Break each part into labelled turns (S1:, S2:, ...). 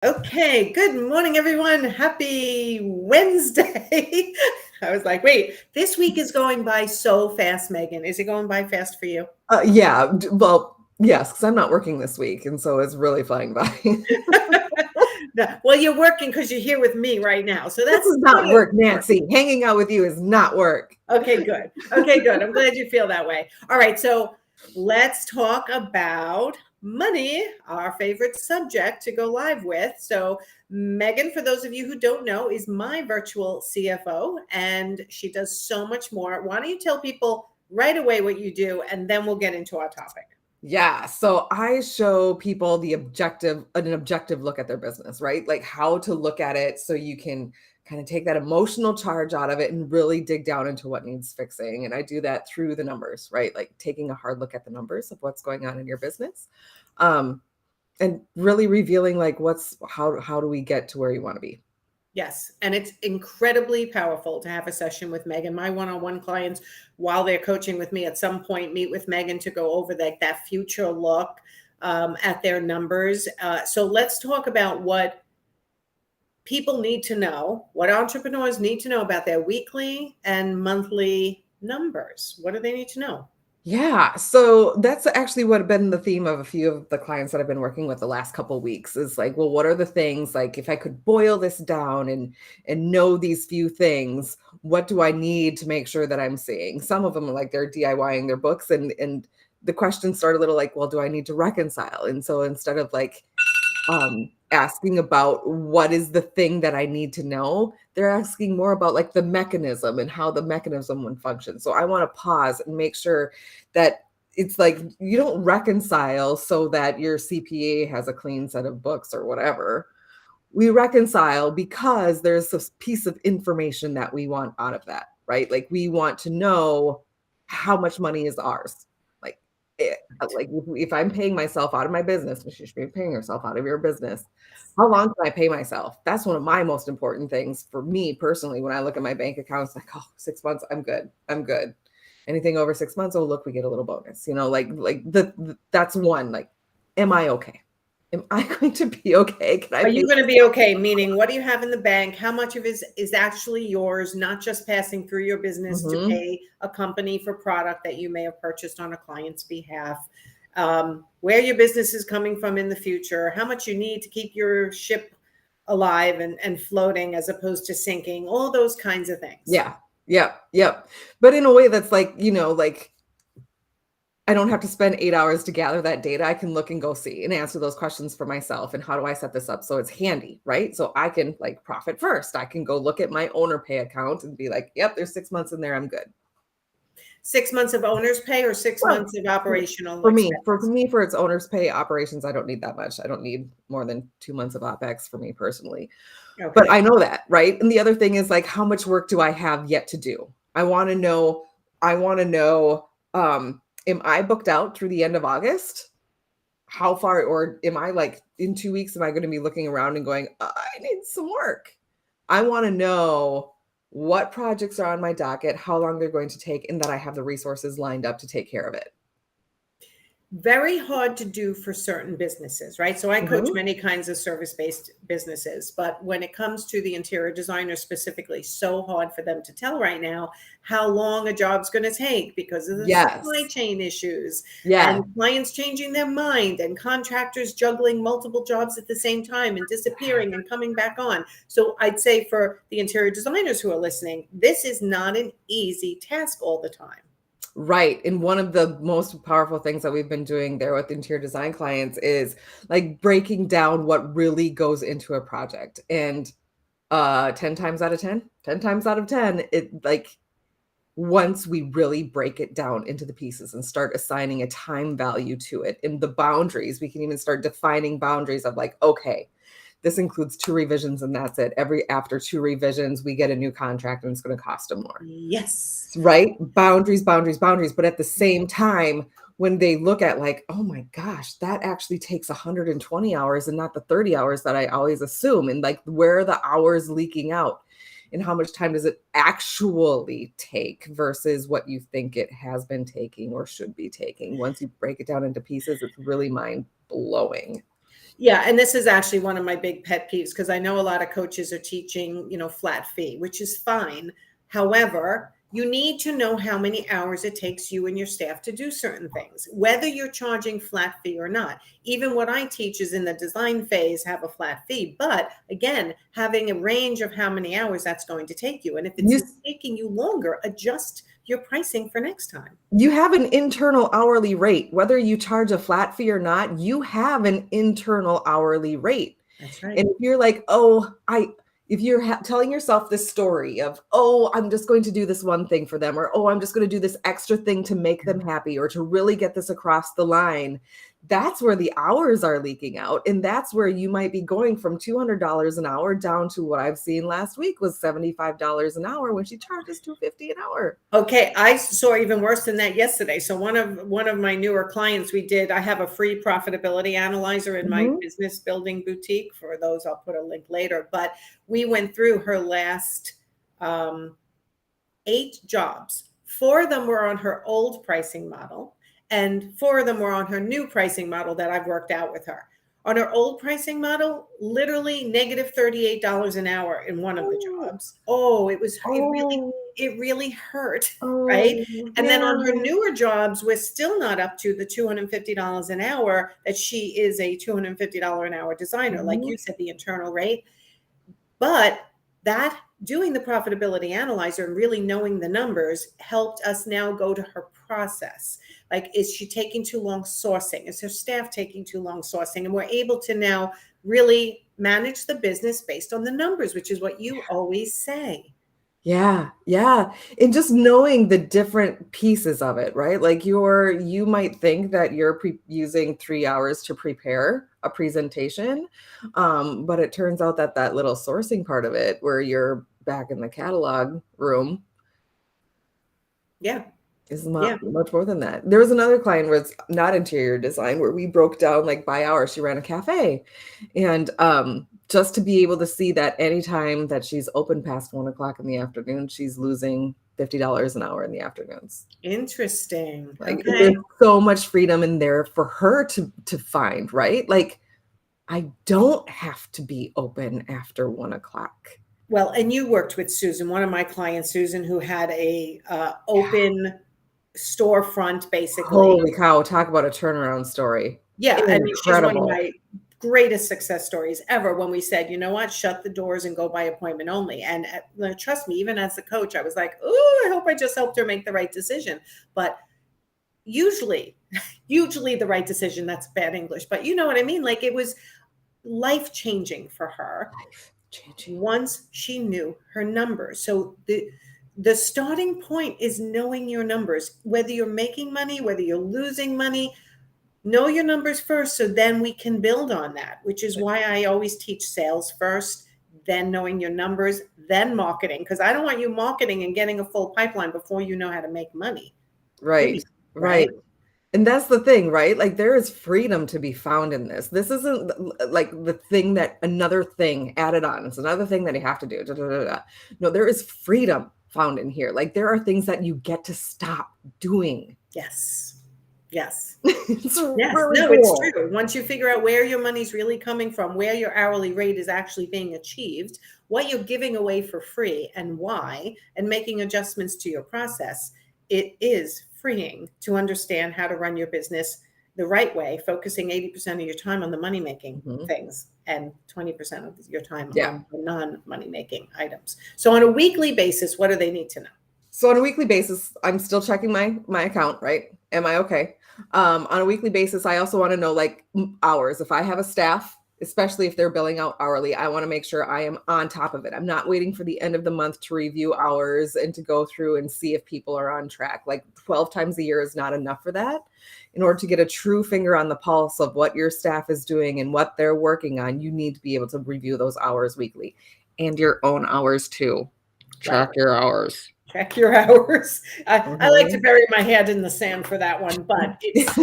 S1: Okay, good morning, everyone. Happy Wednesday. I was like, wait, this week is going by so fast, Megan. Is it going by fast for you?
S2: Well, yes, because I'm not working this week, and so it's really flying by.
S1: Well, you're working because you're here with me right now. So
S2: This
S1: that's
S2: is not
S1: sort of
S2: work,
S1: work.
S2: Nancy. Hanging out with you is not work.
S1: Okay, good. Okay, good. I'm glad you feel that way. All right, so let's talk about money, our favorite subject to go live with. So, Megan, for those of you who don't know, is my virtual CFO, and she does so much more. Why don't you tell people right away what you do, and then we'll get into our topic?
S2: Yeah, so I show people an objective look at their business, right? Like how to look at it so you can kind of take that emotional charge out of it and really dig down into what needs fixing. And I do that through the numbers, right? Like taking a hard look at the numbers of what's going on in your business. Um, and really revealing like how do we get to where you want to be.
S1: Yes, and it's incredibly powerful to have a session with Megan. My one-on-one clients, while they're coaching with me, at some point meet with Megan to go over that future look at their numbers. So let's talk about what people need to know, what entrepreneurs need to know about their weekly and monthly numbers. What do they need to know?
S2: Yeah, so that's actually what been the theme of a few of the clients that I've been working with the last couple of weeks is like, well, what are the things like if I could boil this down and know these few things, what do I need to make sure that I'm seeing? Some of them are like they're DIYing their books and the questions start a little like, well, do I need to reconcile? And so instead of like asking about what is the thing that I need to know. They're asking more about like the mechanism and how the mechanism would function. So I want to pause and make sure that it's like you don't reconcile so that your CPA has a clean set of books or whatever. We reconcile because there's a piece of information that we want out of that, right? Like we want to know how much money is ours. Like, like if I'm paying myself out of my business, which you should be paying yourself out of your business, how long can I pay myself? That's one of my most important things for me personally. When I look at my bank accounts, like, oh, 6 months, I'm good. I'm good. Anything over 6 months, oh look, we get a little bonus. That's one. Like, am I okay? Am I going to be okay? Can I
S1: Are
S2: pay
S1: you going to be okay? Meaning, what do you have in the bank? How much of it is actually yours, not just passing through your business to
S2: Mhm.
S1: pay a company for product that you may have purchased on a client's behalf? Where your business is coming from in the future, how much you need to keep your ship alive and floating as opposed to sinking, all those kinds of things.
S2: Yeah. Yep. Yep. But in a way that's like, like I don't have to spend 8 hours to gather that data. I can look and go see and answer those questions for myself. And how do I set this up so it's handy, right? So I can like profit first. I can go look at my owner pay account and be like, yep, there's 6 months in there. I'm good.
S1: 6 months of owner's pay or six
S2: Well,
S1: months of operational
S2: for me, for
S1: expenses?
S2: me, for its owner's pay operations, I don't need that much. I don't need more than 2 months of OpEx for me personally. But
S1: Okay.
S2: I know that, right? And the other thing is like, how much work do I have yet to do? I want to know, I want to know, am I booked out through the end of August? How far, or am I like in 2 weeks, am I going to be looking around and going, I need some work? I want to know what projects are on my docket, how long they're going to take, and that I have the resources lined up to take care of it.
S1: Very hard to do for certain businesses, right? So I coach
S2: Mhm.
S1: many kinds of service-based businesses, but when it comes to the interior designer specifically, so hard for them to tell right now how long a job's going to take because of the supply
S2: Yes.
S1: chain issues
S2: Yeah.
S1: and clients changing their mind and contractors juggling multiple jobs at the same time and disappearing and coming back on. So I'd say for the interior designers who are listening, this is not an easy task all the time.
S2: Right. And one of the most powerful things that we've been doing there with interior design clients is like breaking down what really goes into a project. And 10 times out of 10, 10 times out of 10, it like once we really break it down into the pieces and start assigning a time value to it and the boundaries, we can even start defining boundaries of like, okay, this includes 2 revisions and that's it. Every after 2 revisions, we get a new contract and it's going to cost them more.
S1: Yes.
S2: Right? Boundaries, boundaries, boundaries. But at the same time, when they look at like, oh my gosh, that actually takes 120 hours and not the 30 hours that I always assume. And like, where are the hours leaking out? And how much time does it actually take versus what you think it has been taking or should be taking? Once you break it down into pieces, it's really mind blowing.
S1: Yeah, and this is actually one of my big pet peeves because I know a lot of coaches are teaching, flat fee, which is fine. However, you need to know how many hours it takes you and your staff to do certain things, whether you're charging flat fee or not. Even what I teach is in the design phase, have a flat fee. But again, having a range of how many hours that's going to take you. And if it's
S2: You
S1: taking you longer, adjust your pricing for next time.
S2: you have an internal hourly rate, whether you charge a flat fee or not, you have an internal hourly rate.
S1: That's right.
S2: And if you're like, oh, if you're telling yourself this story of, oh, I'm just going to do this one thing for them, or, oh, I'm just going to do this extra thing to make them happy, or to really get this across the line, that's where the hours are leaking out. And that's where you might be going from $200 an hour down to what I've seen last week was $75 an hour when she charges $250 an hour.
S1: Okay, I saw even worse than that yesterday. So one of my newer clients, I have a free profitability analyzer in my business building boutique. For those, I'll put a link later. But we went through her last 8 jobs. 4 of them were on her old pricing model, and 4 of them were on her new pricing model that I've worked out with her. On her old pricing model, literally negative $38 an hour in one of the jobs. Oh, it really hurt, right? And then on her newer jobs, we're still not up to the $250 an hour that she is a $250 an hour designer, like you said, the internal rate. But that doing the profitability analyzer and really knowing the numbers helped us now go to her process. Like, is she taking too long sourcing? Is her staff taking too long sourcing? And we're able to now really manage the business based on the numbers, which is what you always say.
S2: Yeah. And just knowing the different pieces of it, right? Like you might think that you're using 3 hours to prepare a presentation. But it turns out that little sourcing part of it, where you're back in the catalog room, is much more than that. There was another client where it's not interior design, where we broke down like by hour. She ran a cafe, and just to be able to see that anytime that she's open past 1 o'clock in the afternoon, she's losing $50 an hour in the afternoons.
S1: Interesting.
S2: Like, there's so much freedom in there for her to find, right? Like, I don't have to be open after 1 o'clock.
S1: Well, and you worked with Susan, one of my clients, Susan, who had a open storefront, basically.
S2: Holy cow! Talk about a turnaround story.
S1: Yeah, I mean, she's one of my greatest success stories ever. When we said, you know what, shut the doors and go by appointment only. And trust me, even as a coach, I was like, oh, I hope I just helped her make the right decision. But usually the right decision, that's bad English, but you know what I mean? Like, it was life-changing for her once she knew her numbers. So the starting point is knowing your numbers, whether you're making money, whether you're losing money. Know your numbers first, so then we can build on that, which is why I always teach sales first, then knowing your numbers, then marketing, because I don't want you marketing and getting a full pipeline before you know how to make money.
S2: Right. And that's the thing, right? Like, there is freedom to be found in this. This isn't like the thing that another thing added on. It's another thing that you have to do. No, there is freedom found in here. Like, there are things that you get to stop doing.
S1: Yes.
S2: It's
S1: true. Once you figure out where your money's really coming from, where your hourly rate is actually being achieved, what you're giving away for free and why, and making adjustments to your process, it is freeing to understand how to run your business the right way, focusing 80% of your time on the money-making things and 20% of your time on the non-money making items. So on a weekly basis, what do they need to know?
S2: So on a weekly basis, I'm still checking my account, right? Am I okay? On a weekly basis, I also want to know, like, hours. If I have a staff, especially if they're billing out hourly, I want to make sure I am on top of it. I'm not waiting for the end of the month to review hours and to go through and see if people are on track. Like, 12 times a year is not enough for that. In order to get a true finger on the pulse of what your staff is doing and what they're working on, you need to be able to review those hours weekly, and your own hours too. Track your hours.
S1: Check your hours. I like to bury my head in the sand for that one, but it's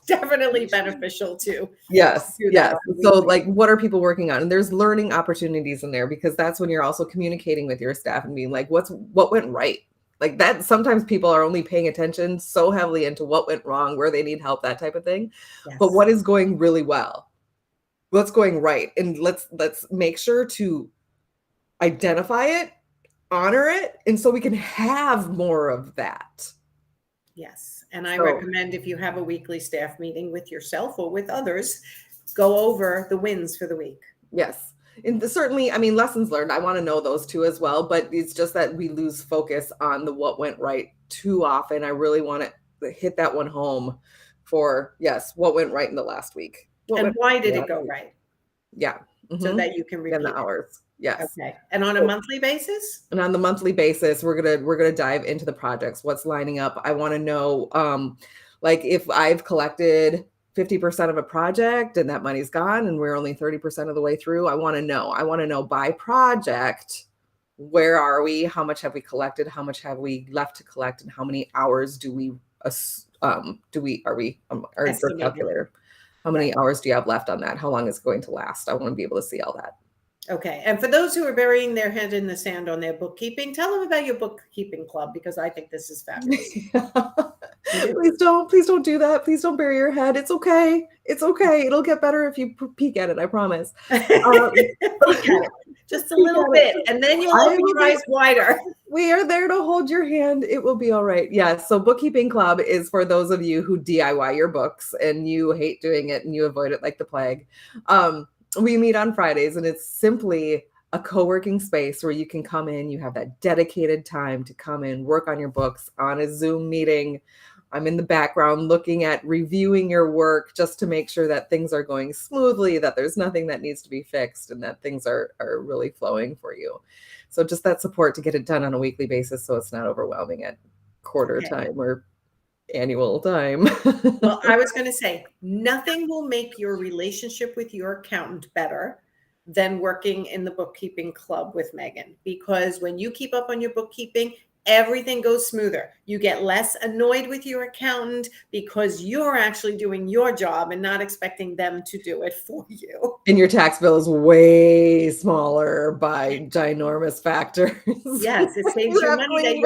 S1: definitely beneficial too.
S2: Yes. So, like, what are people working on? And there's learning opportunities in there, because that's when you're also communicating with your staff and being like, what went right? Like that, sometimes people are only paying attention so heavily into what went wrong, where they need help, that type of thing. Yes. But what is going really well? what's going right, and let's make sure to identify it, honor it, and so we can have more of that.
S1: Yes. And I
S2: So
S1: recommend if you have a weekly staff meeting with yourself or with others, go over the wins for the week.
S2: yes. And certainly, I mean, lessons learned, I want to know those too as well, but it's just that we lose focus on the what went right too often. I really want to hit that one home for, yes, what went right in the last week. What
S1: And
S2: went
S1: why
S2: right in
S1: did
S2: the
S1: it
S2: last
S1: go
S2: week.
S1: right?
S2: Yeah.
S1: So
S2: Mhm.
S1: that you can
S2: And
S1: repeat
S2: the
S1: it.
S2: hours. Yes.
S1: Okay. And on a
S2: So-
S1: monthly basis?
S2: And on the monthly basis, we're gonna dive into the projects, what's lining up. I want to know, like if I've collected 50% of a project and that money's gone and we're only 30% of the way through. I want to know. I want to know by project, where are we? How much have we collected? How much have we left to collect? And how many hours do we are we our
S1: Estimated.
S2: calculator? How many hours do you have left on that? How long is it going to last? I want to be able to see all that.
S1: Okay. And for those who are burying their head in the sand on their bookkeeping, tell them about your bookkeeping club because I think this is fabulous.
S2: Please don't do that. Please don't bury your head. It's okay. It's okay. It'll get better if you peek at it. I promise.
S1: Peek at it. Just a little bit, and then you'll open your eyes wider.
S2: We are there to hold your hand. It will be all right. Yeah. So bookkeeping club is for those of you who DIY your books and you hate doing it and you avoid it like the plague. We meet on Fridays, and it's simply a co-working space where you can come in. You have that dedicated time to come in, work on your books on a Zoom meeting. I'm in the background looking at reviewing your work just to make sure that things are going smoothly, that there's nothing that needs to be fixed, and that things are really flowing for you. So just that support to get it done on a weekly basis so it's not overwhelming at quarter time or annual time.
S1: Well, I was going to say, nothing will make your relationship with your accountant better than working in the bookkeeping club with Megan, because when you keep up on your bookkeeping, everything goes smoother. You get less annoyed with your accountant because you're actually doing your job and not expecting them to do it for you.
S2: And your tax bill is way smaller by ginormous factors.
S1: Yes, it saves you money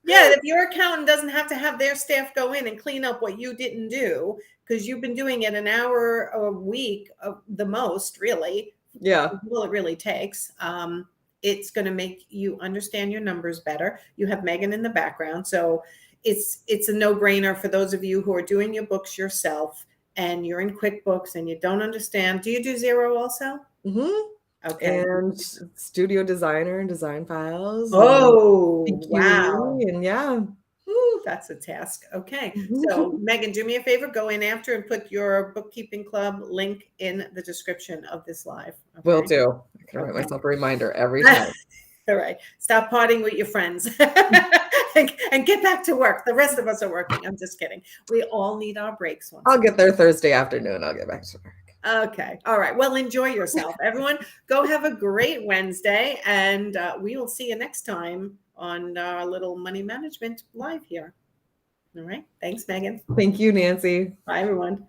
S1: that if your accountant doesn't have to have their staff go in and clean up what you didn't do because you've been doing it an hour a week, the most, really.
S2: Yeah.
S1: Well, it really takes. It's going to make you understand your numbers better. You have Megan in the background, so it's a no-brainer for those of you who are doing your books yourself and you're in QuickBooks and you don't understand. Do you do Xero also?
S2: Mm-hmm.
S1: Okay.
S2: And Studio Designer and design files.
S1: Oh,
S2: and
S1: wow.
S2: And yeah.
S1: Ooh, that's a task. Okay. So Megan, do me a favor, go in after and put your bookkeeping club link in the description of this live. Okay?
S2: Will do. I can write myself a reminder every time.
S1: All right. Stop partying with your friends and get back to work. The rest of us are working. I'm just kidding. We all need our breaks.
S2: I'll get there Thursday afternoon. I'll get back to work.
S1: Okay. All right. Well, enjoy yourself. Everyone, go have a great Wednesday, and we will see you next time on our little money management live here. All right. Thanks, Megan.
S2: Thank you, Nancy.
S1: Bye, everyone.